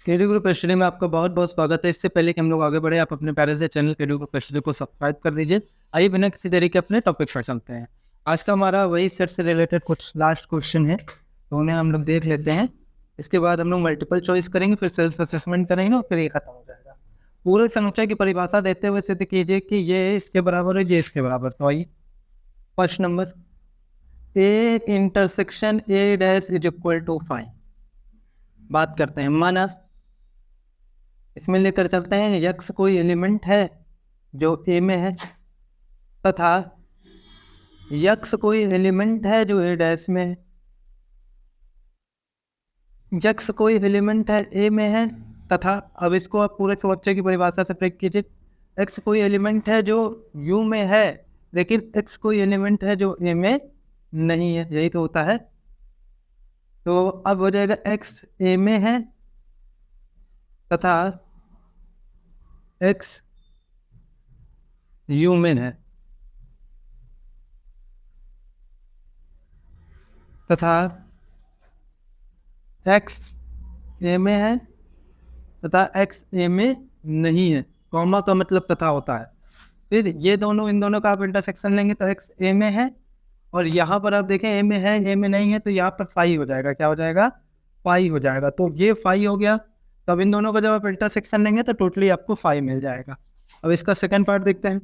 KD group study में आपका बहुत बहुत स्वागत है। इससे पहले कि हम लोग आगे बढ़े, आप अपने प्यारे से चैनल केडी ग्रुप स्टडी को सब्सक्राइब कर दीजिए। आइए बिना किसी देरी के अपने टॉपिक पर चलते हैं। आज का हमारा वही सेट से रिलेटेड कुछ लास्ट क्वेश्चन है, तो उन्हें हम लोग देख लेते हैं। इसके बाद हम लोग मल्टीपल चॉइस करेंगे, फिर सेल्फ असेसमेंट करेंगे और फिर ये खत्म हो जाएगा। पूरे संख्या की परिभाषा देते हुए सिद्ध कीजिए कि ये इसके बराबर है, ये इसके बराबर। तो आइए first number, A intersection A dash is equal to 5 बात करते हैं। माना इसमें लेकर चलते हैं यक्स कोई एलिमेंट है जो ए में है, तथा यक्स कोई एलिमेंट है जो ए डैश में है। यक्स कोई एलिमेंट है ए में है तथा, अब इसको आप पूरे समस्या की परिभाषा से प्रयोग कीजिए। एक्स कोई एलिमेंट है जो यू में है, लेकिन एक्स कोई एलिमेंट है जो ए में नहीं है, यही तो होता है। तो अब हो जाएगा एक्स ए में है तथा एक्स यू में है, तथा एक्स ए में है तथा एक्स ए में नहीं है। कॉमा का मतलब तथा होता है। फिर ये दोनों, इन दोनों का आप इंटरसेक्शन लेंगे तो एक्स ए में है, और यहाँ पर आप देखें ए में है, ए में नहीं है, तो यहाँ पर फाई हो जाएगा। क्या हो जाएगा? फाई हो जाएगा। तो ये फाई हो गया। तो अब इन दोनों का जब आप इंटरसेक्शन लेंगे तो टोटली आपको फाई मिल जाएगा। अब इसका सेकंड पार्ट देखते हैं।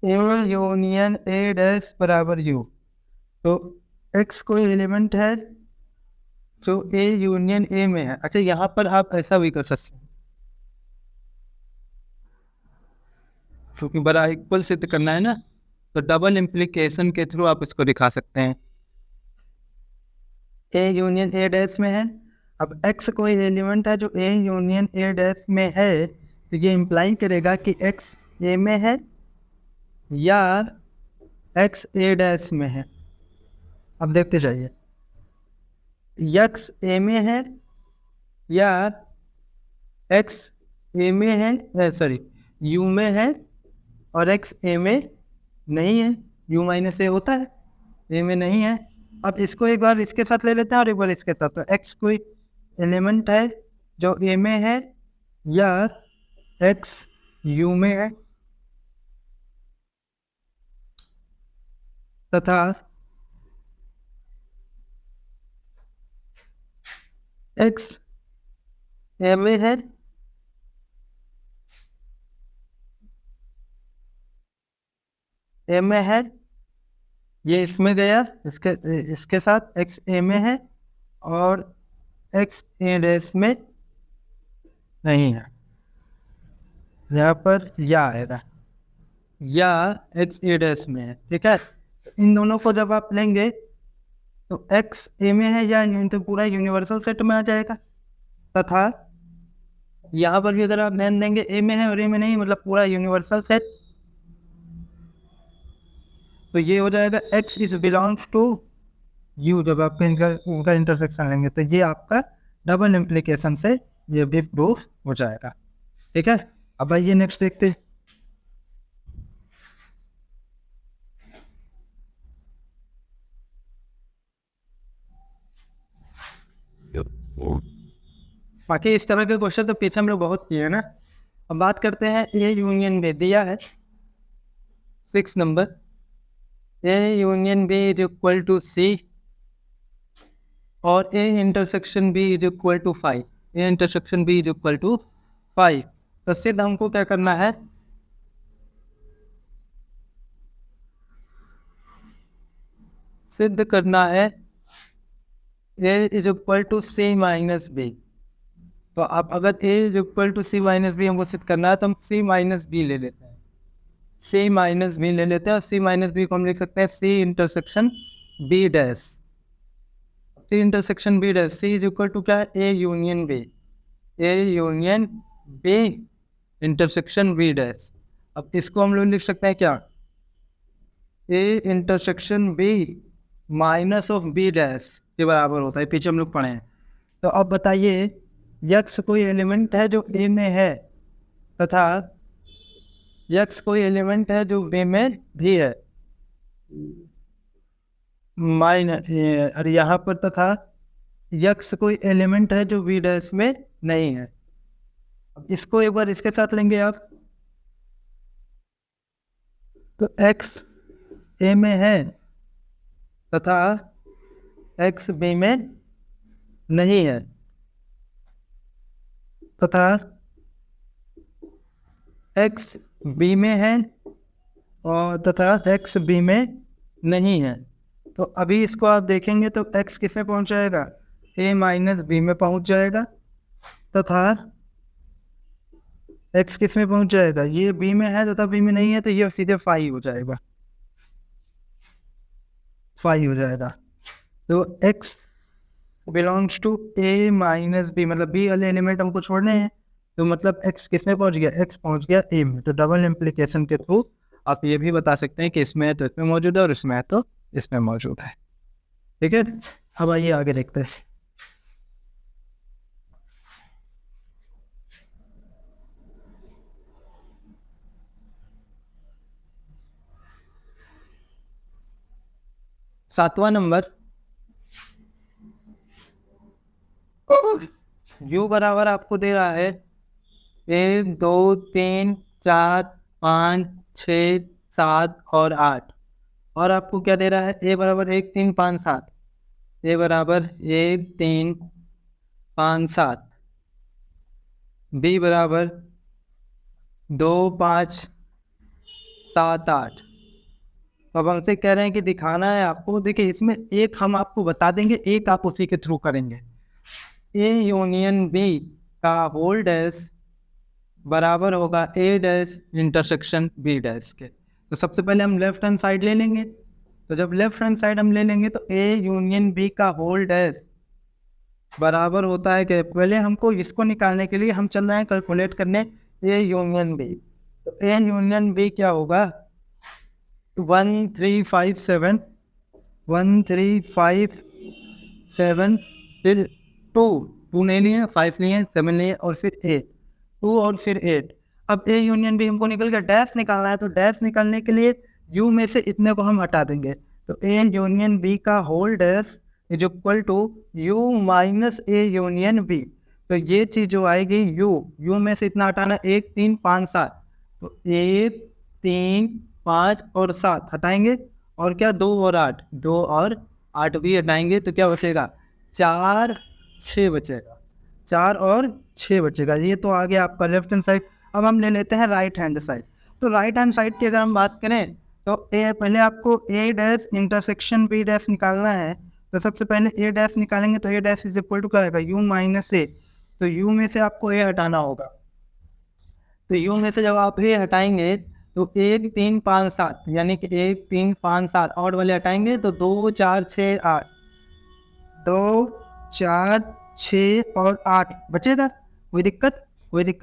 ए यूनियन ए डैश बराबर यू। तो एक्स कोई एलिमेंट है जो ए यूनियन ए में है। अच्छा, यहाँ पर आप ऐसा भी कर सकते हैं, क्योंकि बड़ा इक्वल सिद्ध करना है ना, तो डबल इम्प्लीकेशन के थ्रू आप इसको दिखा सकते हैं। ए यूनियन ए डैश में है। अब एक्स कोई एलिमेंट है जो ए यूनियन ए डैश में है, तो ये इम्प्लाई करेगा कि एक्स ए में है या एक्स ए डैश में है। अब देखते जाइए, एक्स ए में है या एक्स ए में है, सॉरी यू में है और एक्स ए में नहीं है। यू माइनस ए होता है, ए में नहीं है। अब इसको एक बार इसके साथ ले लेते हैं और एक बार इसके साथ। तो एक्स कोई एलिमेंट है जो ए में है या एक्स यू में है, तथा एक्स ए में है ए में है, ये इसमें गया, इसके साथ एक्स ए में है और एक्स ए डैश में नहीं है। यहाँ पर या आएगा या एक्स ए डैश में है। ठीक है, तो इन दोनों को जब आप लेंगे तो एक्स ए में है या तो पूरा यूनिवर्सल सेट में आ जाएगा, तथा यहाँ पर भी अगर आप ध्यान देंगे ए में है और ए में नहीं, मतलब पूरा यूनिवर्सल सेट। तो ये हो जाएगा x is belongs to U. जब आप इनका इंटरसेक्शन लेंगे तो ये आपका डबल इम्प्लीकेशन से ये भी प्रूफ हो जाएगा। ठीक है, अब आइए नेक्स्ट देखते हैं। बाकी इस तरह के क्वेश्चन तो पीछे हम लोग बहुत किए हैं ना। अब बात करते हैं ए यूनियन बी। दिया है 6 number, A union B is equal to C और A intersection B is equal to 5। A intersection B is equal to 5। तो सिद्ध हमको क्या करना है? सिद्ध करना है A is equal to C minus B. तो आप अगर A is equal to C minus B हमको सिद्ध करना है तो हम सी माइनस बी ले लेते हैं। सी माइनस बी ले लेते हैं और सी माइनस बी को हम लिख सकते हैं C intersection B dash. C intersection B dash, C is equal to क्या है? A union B. A union B intersection B dash. अब इसको हम लोग लिख सकते हैं क्या? A intersection B minus of B dash के बराबर होता है। पीछे हम लोग पढ़े हैं। तो अब बताइए, यक्स कोई एलिमेंट है जो ए में है तथा यक्स कोई एलिमेंट है जो बी में भी है, माइनस, और यहाँ पर तथा यक्स कोई एलिमेंट है जो बी डैश में नहीं है। अब इसको एक बार इसके साथ लेंगे आप, तो एक्स ए में है तथा एक्स बी में नहीं है, तथा एक्स बी में है और तथा एक्स बी में नहीं है। तो अभी इसको आप देखेंगे तो एक्स किस में पहुंच जाएगा, ए माइनस बी में पहुंच जाएगा, तथा एक्स किस में पहुंच जाएगा, ये बी में है तथा बी में नहीं है, तो ये सीधे फाई हो जाएगा, फाई हो जाएगा। तो x belongs to A minus B, मतलब बी वाले एलिमेंट हमको छोड़ने हैं, तो मतलब एक्स किस में पहुंच गया, एक्स पहुंच गया ए में। तो डबल इम्प्लीकेशन के थ्रू आप ये भी बता सकते हैं कि इसमें है तो इसमें मौजूद है और इसमें है तो इसमें मौजूद है। ठीक है, अब आइए आगे देखते हैं। सातवां नंबर, u बराबर आपको दे रहा है 1 2 3 4 5 6 7 और 8, और आपको क्या दे रहा है, a बराबर 1 3 5 7, a बराबर 1 3 5 7, b बराबर 2 5 7 8। अब हमसे कह रहे हैं कि दिखाना है आपको, देखिए इसमें एक हम आपको बता देंगे, एक आप उसी के थ्रू करेंगे। ए यूनियन बी का होल डैश बराबर होगा ए डैश इंटरसेक्शन बी डैश के। तो सबसे पहले हम लेफ्ट हैंड साइड ले लेंगे, तो जब लेफ्ट हैंड साइड हम ले लेंगे तो ए यूनियन बी का होल डैश बराबर होता है कि पहले हमको इसको निकालने के लिए हम चल रहे हैं कैलकुलेट करने ए यूनियन बी। तो ए यूनियन बी क्या होगा, 1357 1357, फिर 2 नहीं लिए, 5 लिए, 7 लिए और फिर 8, 2 और फिर 8। अब ए यूनियन बी हमको निकल गया, डैश निकालना है, तो डैश निकालने के लिए यू में से इतने को हम हटा देंगे, तो ए यूनियन बी का whole dash is equal to U minus A union B. तो ये चीज़ जो आएगी यू में से इतना हटाना, 1 3 5 7, तो 1 3 5 और 7 हटाएंगे, और क्या 2 और 8, 2 और 8 भी हटाएंगे, तो क्या बचेगा 4 6 बचेगा, 4 और 6 बचेगा। ये तो आ गया आपका लेफ्ट हैंड साइड। अब हम ले लेते हैं राइट हैंड साइड। तो राइट हैंड साइड की अगर हम बात करें तो पहले आपको ए डैश इंटरसेक्शन बी डैश निकालना है। तो सबसे पहले ए डैश निकालेंगे, तो ए डैश इज इक्वल टू क्या आएगा, यू माइनस ए। तो यू में से आपको ए हटाना होगा, तो यू में से जब आप ए हटाएंगे तो 1 3 5 7, यानी कि 1 3 5 7 और वाले हटाएंगे तो 2 4 6 8, 2 4 6 और 8 बचेगा। कोई दिक्कत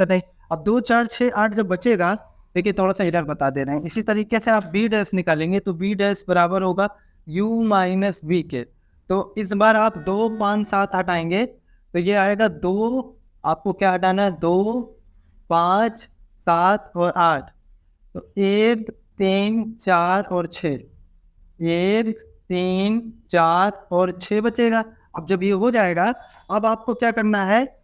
नहीं। अब 2 4 6 8 जब बचेगा, देखिए थोड़ा सा इधर बता दे रहे हैं, इसी तरीके से आप बी डैश निकालेंगे, तो बी डैश बराबर होगा u माइनस बी के। तो इस बार आप 2 5 7 हटाएंगे तो ये आएगा 2, आपको क्या हटाना है, 2 5 7 और 8, तो 1 3 4 और 6, 1 3 4 और 6 बचेगा। अब जब ये हो जाएगा, अब आपको क्या करना है,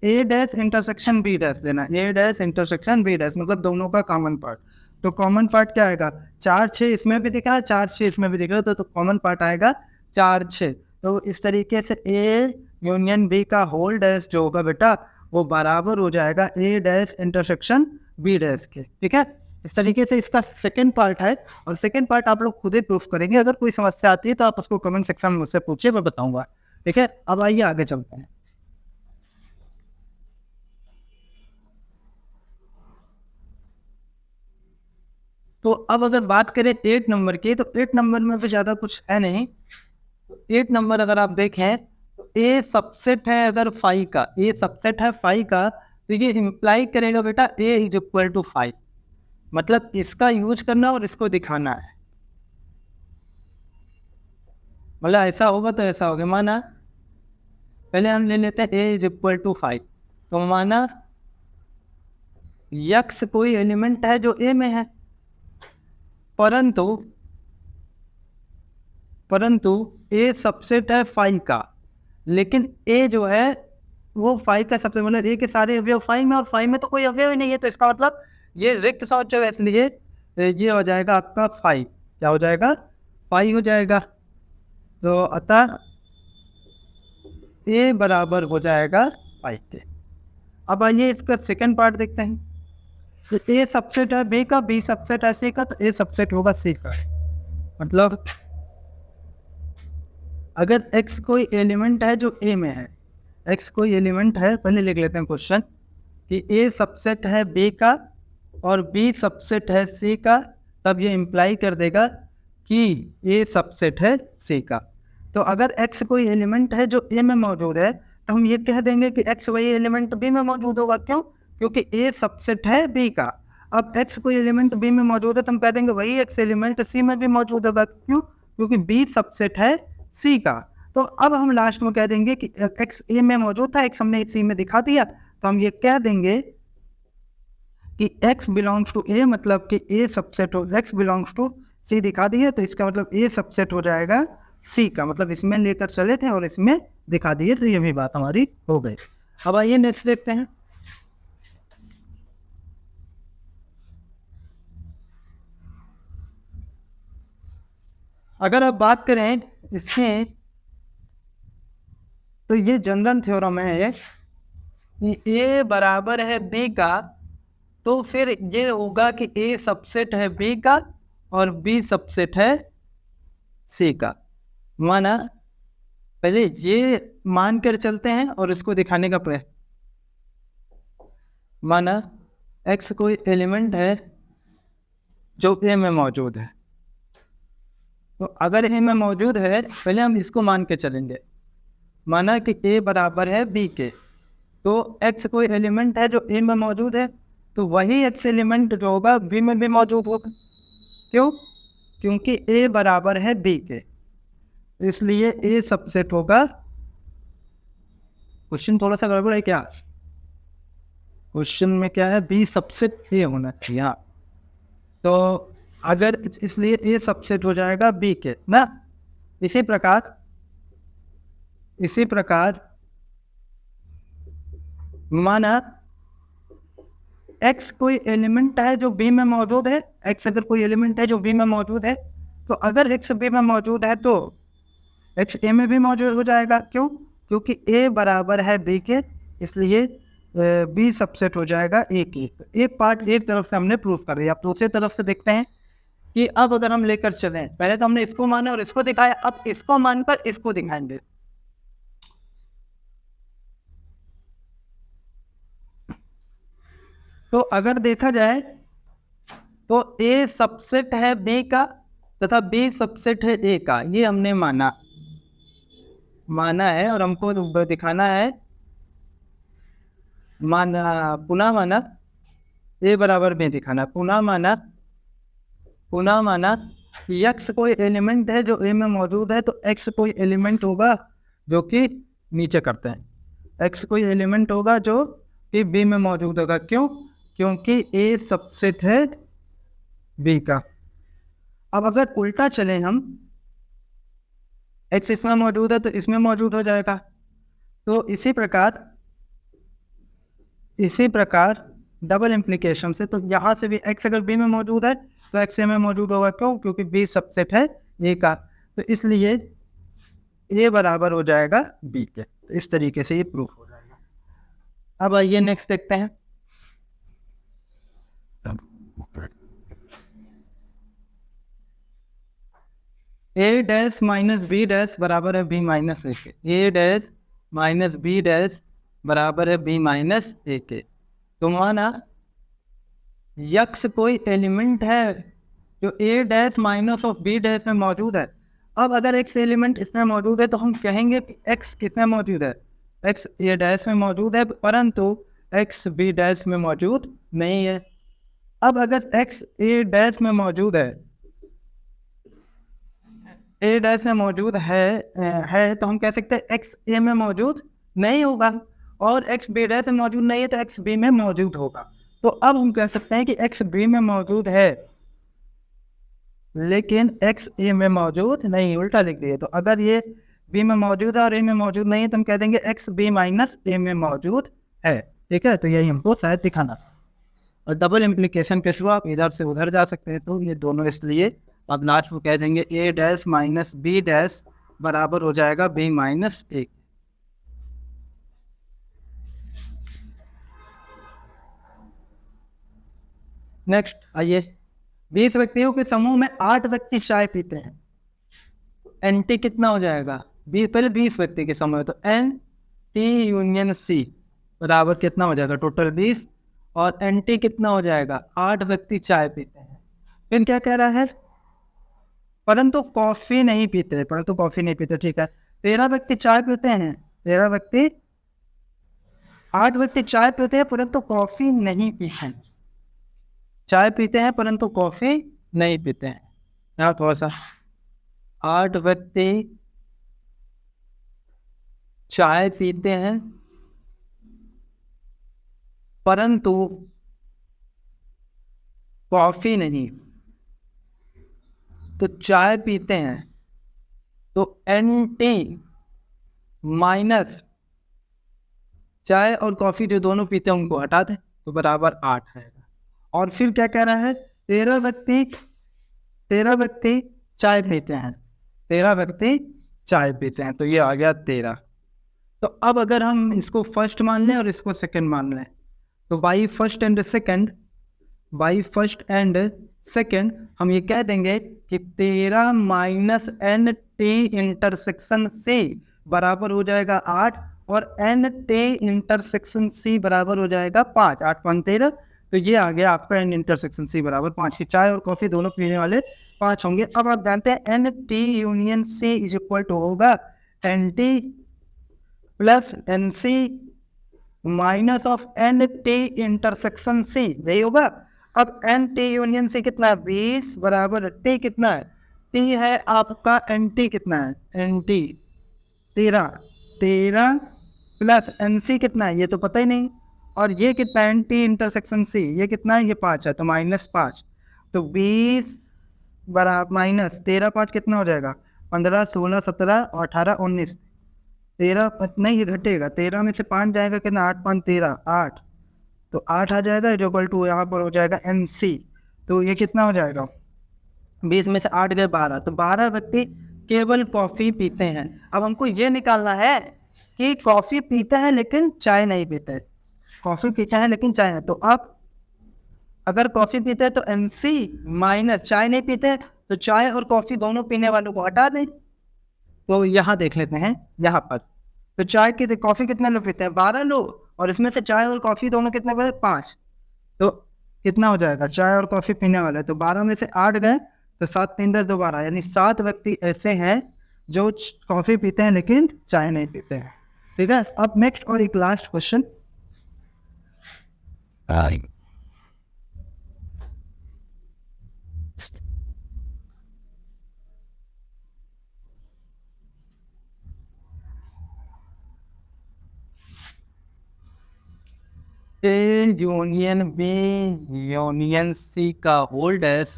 A dash intersection B dash लेना, ए डैश इंटरसेक्शन बी डैश, मतलब दोनों का कॉमन पार्ट। तो कॉमन पार्ट क्या आएगा, 4 6 इसमें भी दिख रहा है, 4 6 इसमें भी दिख रहा है, तो कॉमन पार्ट आएगा 4 6। तो इस तरीके से ए यूनियन बी का होल डैश जो होगा बेटा, वो बराबर हो जाएगा A dash intersection B dash के। ठीक है, इस तरीके से इसका सेकंड पार्ट है, और सेकंड पार्ट आप लोग खुद ही प्रूफ करेंगे। अगर कोई समस्या आती है तो आप उसको कमेंट सेक्शन में मुझसे पूछिए, मैं बताऊंगा। ठीक है, अब आइए आगे चलते हैं। तो अब अगर बात करें 8 नंबर की, तो 8 नंबर में भी ज़्यादा कुछ है नहीं। तो 8 नंबर अगर आप देखें तो ए सबसेट है अगर 5 का, ए सबसेट है 5 का, तो ये इम्प्लाई करेगा बेटा ए इज इक्वल टू 5, मतलब इसका यूज करना और इसको दिखाना है। मतलब ऐसा होगा तो ऐसा होगा, माना पहले हम ले लेते हैं ए इज इक्वल टू 5, तो माना यक्स कोई एलिमेंट है जो ए में है, परंतु ए सबसेट है 5 का, लेकिन ए जो है वो 5 का सबसे मतलब ए के सारे अवयव 5 में और 5 में तो कोई अवयव ही नहीं है, तो इसका मतलब ये रिक्त सूचक है, इसलिए ये हो जाएगा आपका 5। क्या हो जाएगा? 5 हो जाएगा। तो अतः ए बराबर हो जाएगा 5 के। अब आइए इसका सेकंड पार्ट देखते हैं। तो ए सबसेट है बी का, बी सबसेट है सी का, तो ए सबसेट होगा सी का। मतलब अगर x कोई एलिमेंट है जो a में है, x कोई एलिमेंट है, पहले लिख लेते हैं क्वेश्चन कि a सबसेट है b का और b सबसेट है c का, तब ये इम्प्लाई कर देगा कि a सबसेट है c का। तो अगर x कोई एलिमेंट है जो a में मौजूद है, तो हम ये कह देंगे कि x वही एलिमेंट b में मौजूद होगा। क्यों? क्योंकि a सबसेट है b का। अब x कोई एलिमेंट b में मौजूद है, तो हम कह देंगे वही x एलिमेंट c में भी मौजूद होगा। क्यों? क्योंकि b सबसेट है सी का। तो अब हम लास्ट में कह देंगे कि x a में मौजूद था, x हमने सी में दिखा दिया, तो हम ये कह देंगे कि x बिलोंग्स टू a, मतलब कि a सबसेट हो, x बिलोंग्स टू c दिखा दिया, तो इसका मतलब a सबसेट हो जाएगा c का। मतलब इसमें लेकर चले थे और इसमें दिखा दिए, तो ये भी बात हमारी हो गई। अब आइए नेक्स्ट देखते हैं। अगर आप बात करें इसमें, तो ये जनरल थ्योरम है कि a बराबर है b का, तो फिर ये होगा कि a सबसेट है b का और b सबसेट है c का। माना पहले ये मान कर चलते हैं और इसको दिखाने का प्रयास। माना x कोई एलिमेंट है जो a में मौजूद है, तो अगर a में मौजूद है, पहले हम इसको मान के चलेंगे। माना कि a बराबर है b के, तो x कोई एलिमेंट है जो a में मौजूद है, तो वही x एलिमेंट जो होगा b में भी मौजूद होगा। क्यों? क्योंकि a बराबर है b के, इसलिए a सबसेट होगा। क्वेश्चन थोड़ा सा गड़बड़ है क्या? क्वेश्चन में क्या है? b सबसेट a होना चाहिए। हाँ, तो अगर इसलिए a सबसेट हो जाएगा b के ना। इसी प्रकार माना x कोई एलिमेंट है जो b में मौजूद है, x अगर कोई एलिमेंट है जो b में मौजूद है, तो अगर x b में मौजूद है तो x a में भी मौजूद हो जाएगा। क्यों? क्योंकि a बराबर है b के, इसलिए b सबसेट हो जाएगा a के। तो एक पार्ट एक तरफ से हमने प्रूफ कर दिया। अब दूसरी तरफ से देखते हैं कि अब अगर हम लेकर चलें, पहले तो हमने इसको माना और इसको दिखाया, अब इसको मानकर इसको दिखाएंगे। तो अगर देखा जाए तो a सबसेट है b का तथा b सबसेट है a का, ये हमने माना है और हमको दिखाना है। पुनः माना a बराबर b दिखाना। पुनः माना x कोई एलिमेंट है जो a में मौजूद है, तो x कोई एलिमेंट होगा जो कि नीचे करते हैं, x कोई एलिमेंट होगा जो कि b में मौजूद होगा। क्यों? क्योंकि a सबसेट है b का। अब अगर उल्टा चलें हम, x इसमें मौजूद है तो इसमें मौजूद हो जाएगा। तो इसी प्रकार डबल इम्प्लीकेशन से, तो यहाँ से भी x अगर b में मौजूद है तो x a में मौजूद होगा। क्यों? क्योंकि b सबसेट है a का, तो इसलिए a बराबर हो जाएगा b के। तो इस तरीके से ये प्रूफ हो जाएगा। अब आइए नेक्स्ट देखते हैं। a dash minus b dash बराबर है b माइनस a के। a dash minus b dash बराबर है b माइनस a के। तो माना x कोई एलिमेंट है जो a dash minus of b dash में मौजूद है। अब अगर x एलिमेंट इसमें मौजूद है तो हम कहेंगे कि x किसमें मौजूद है? x a डैश में मौजूद है, परंतु x b डैश में मौजूद नहीं है। अब अगर x a डैश में मौजूद है, a डैश में मौजूद है तो हम कह सकते हैं x a में मौजूद नहीं होगा, और x b डैश में मौजूद नहीं है तो x b में मौजूद होगा। तो अब हम कह सकते हैं कि x b में मौजूद है लेकिन x a में मौजूद नहीं, उल्टा लिख दिए। तो अगर ये बी में मौजूद है और ए में मौजूद नहीं है तो हम कह देंगे एक्स बी माइनस ए में मौजूद है। ठीक है, तो यही हमको शायद दिखाना था। और डबल इम्प्लीकेशन के थ्रू आप इधर से उधर जा सकते हैं, तो ये दोनों इसलिए अब लास्ट में कह देंगे ए डैश माइनस बी डैश बराबर हो जाएगा बी माइनस ए। नेक्स्ट आइए, 20 व्यक्तियों के समूह में 8 व्यक्ति चाय पीते हैं, एन टी कितना हो जाएगा? 20 पहले 20 व्यक्ति के समूह है तो एन टी यूनियन सी बराबर कितना हो जाएगा? टोटल 20 और एन टी कितना हो जाएगा? 8 व्यक्ति चाय पीते हैं। फिर क्या कह रहा है? परंतु कॉफी नहीं पीते, परंतु कॉफी नहीं पीते। ठीक है, 13 व्यक्ति चाय पीते हैं, 13 व्यक्ति 8 व्यक्ति चाय पीते हैं परंतु कॉफी नहीं पीते हैं। चाय पीते हैं परंतु कॉफी नहीं पीते हैं। यहाँ थोड़ा सा 8 व्यक्ति चाय पीते हैं परंतु कॉफी नहीं, तो चाय पीते हैं तो एन टी माइनस चाय और कॉफी जो दोनों पीते हैं उनको हटा दें तो बराबर 8 है। और फिर क्या कह रहा है? 13 व्यक्ति चाय पीते हैं, 13 व्यक्ति चाय पीते हैं, तो ये आ गया 13। तो अब अगर हम इसको फर्स्ट मान लें और इसको सेकंड मान लें तो बाई फर्स्ट एंड सेकंड हम ये कह देंगे कि 13 minus N T intersection C बराबर हो जाएगा 8 और एन टी इंटरसेक्शन सी बराबर हो जाएगा 5। 8 5 13, तो ये आ गया आपका एन इंटरसेक्शन सी बराबर 5 की चाय और कॉफी दोनों पीने वाले 5 होंगे। अब आप जानते हैं N T union C is equal to होगा N T plus N C minus of N T intersection C, यही होगा। अब एन टी यूनियन सी कितना है? 20 बराबर टी कितना है? टी है आपका एन टी कितना है? N T 13 plus N C कितना है? ये तो पता ही नहीं। और ये कितना है? एन टी इंटरसेक्शन सी ये कितना है? ये 5 है, तो माइनस 5। तो 20 बराबर माइनस 13 5 कितना हो जाएगा? 15 16 17 और 18 19। 13 नहीं, ये घटेगा, 13 में से 5 जाएगा कितना? 8 5 13 8, तो 8 आ जाएगा इक्वल टू यहाँ पर हो जाएगा एन सी। तो ये कितना हो जाएगा? 20 में से 8 गए 12, तो 12 व्यक्ति केवल कॉफ़ी पीते हैं। अब हमको ये निकालना है कि कॉफ़ी पीते हैं लेकिन चाय नहीं पीते, कॉफ़ी पीते हैं लेकिन चाय नहीं। तो आप अगर कॉफ़ी पीते हैं तो एन सी माइनस चाय नहीं पीते तो चाय और कॉफ़ी दोनों पीने वालों को हटा दें। तो यहाँ देख लेते हैं, यहाँ पर तो चाय की कॉफ़ी कितने लोग पीते हैं? 12 लोग, और इसमें से चाय और कॉफ़ी दोनों कितने बचे? 5। तो कितना हो जाएगा? चाय और कॉफ़ी पीने वाले, तो 12 में से 8 गए तो 7 3 10 12, यानी 7 व्यक्ति ऐसे हैं जो कॉफ़ी पीते हैं लेकिन चाय नहीं पीते हैं। ठीक है, अब नेक्स्ट और एक last question. A union B union C का होल डैश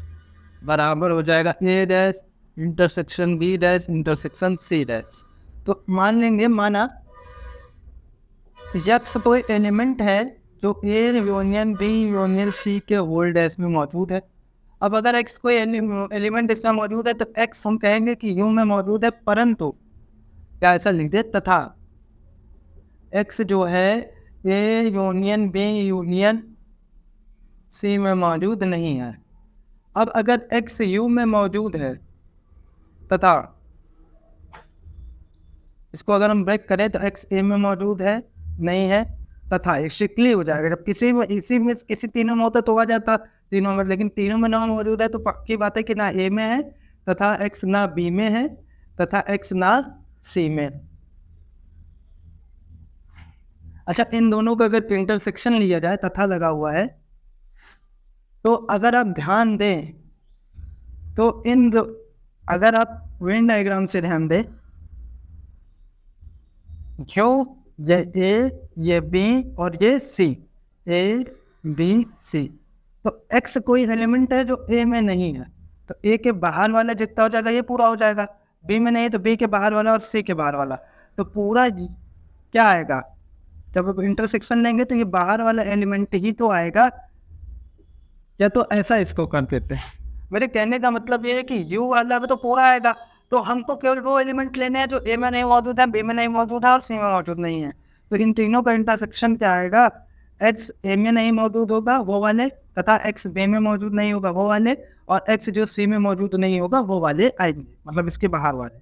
बराबर हो जाएगा A dash intersection B dash intersection C dash. तो मान लेंगे, माना यक्स कोई एलिमेंट है जो A union B union C के होल डैश में मौजूद है। अब अगर एक्स कोई एलिमेंट इसमें मौजूद है तो एक्स हम कहेंगे कि यू में मौजूद है, परंतु क्या ऐसा लिख दे तथा एक्स जो है A union B union C में मौजूद नहीं है। अब अगर एक्स यू में मौजूद है तथा इसको अगर हम ब्रेक करें तो एक्स ए में मौजूद है नहीं है तथा एक स्ट्रिक्टली हो जाएगा। जब किसी में इसी में किसी तीनों में होता तो आ जाता तीनों में, लेकिन तीनों में ना मौजूद है तो पक्की बात है कि ना ए में है तथा एक्स ना बी में है तथा एक्स ना सी में। अच्छा, इन दोनों का अगर इंटरसेक्शन लिया जाए, तथा लगा हुआ है, तो अगर आप ध्यान दें तो अगर आप वेन डायग्राम से ध्यान दें, क्यों ये ए ये बी और ये सी, ए बी सी, तो एक्स कोई एलिमेंट है जो ए में नहीं है, तो ए के बाहर वाला जितना हो जाएगा ये पूरा हो जाएगा, बी में नहीं है तो बी के बाहर वाला और सी के बाहर वाला, तो पूरा क्या आएगा, जब आप इंटरसेक्शन लेंगे तो ये बाहर वाला एलिमेंट ही तो आएगा, या तो ऐसा इसको कर देते हैं। मेरे कहने का मतलब ये है कि यू वाला भी तो पूरा आएगा, तो हमको केवल वो एलिमेंट लेने हैं जो ए में नहीं मौजूद है, बी में नहीं मौजूद है और सी में मौजूद नहीं है। तो इन तीनों का इंटरसेक्शन क्या आएगा, एक्स ए में नहीं मौजूद होगा वो वाले, तथा एक्स बी में मौजूद नहीं होगा वो वाले, और एक्स जो सी में मौजूद नहीं होगा वो वाले आएंगे, मतलब इसके बाहर वाले।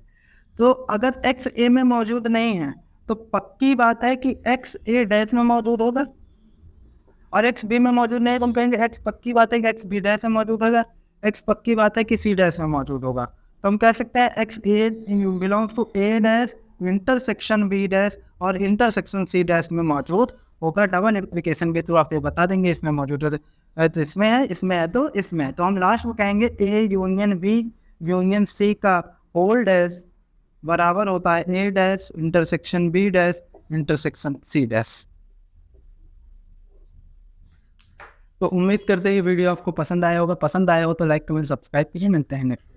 तो अगर एक्स ए में मौजूद नहीं है तो पक्की बात है कि एक्स ए डैश में मौजूद होगा, और एक्स बी में मौजूद नहीं है तो हम कहेंगे एक्स पक्की बात है कि एक्स बी डैश में मौजूद होगा, एक्स पक्की बात है कि सी डैश में मौजूद होगा। तो हम कह सकते हैं x A belongs to A dash intersection B dash और इंटरसेक्शन सी डैश में मौजूद होगा। डबल एप्लीकेशन के थ्रू आप ये बता देंगे इसमें मौजूद है तो इसमें है, इसमें है तो इसमें है। तो हम लास्ट में कहेंगे A union B union C का होल डैश बराबर होता है A dash intersection B dash intersection C dash. तो उम्मीद करते हैं ये वीडियो आपको पसंद आया होगा, पसंद आया हो तो लाइक कमेंट सब्सक्राइब कीजिए। मिलते हैं नेक्स्ट।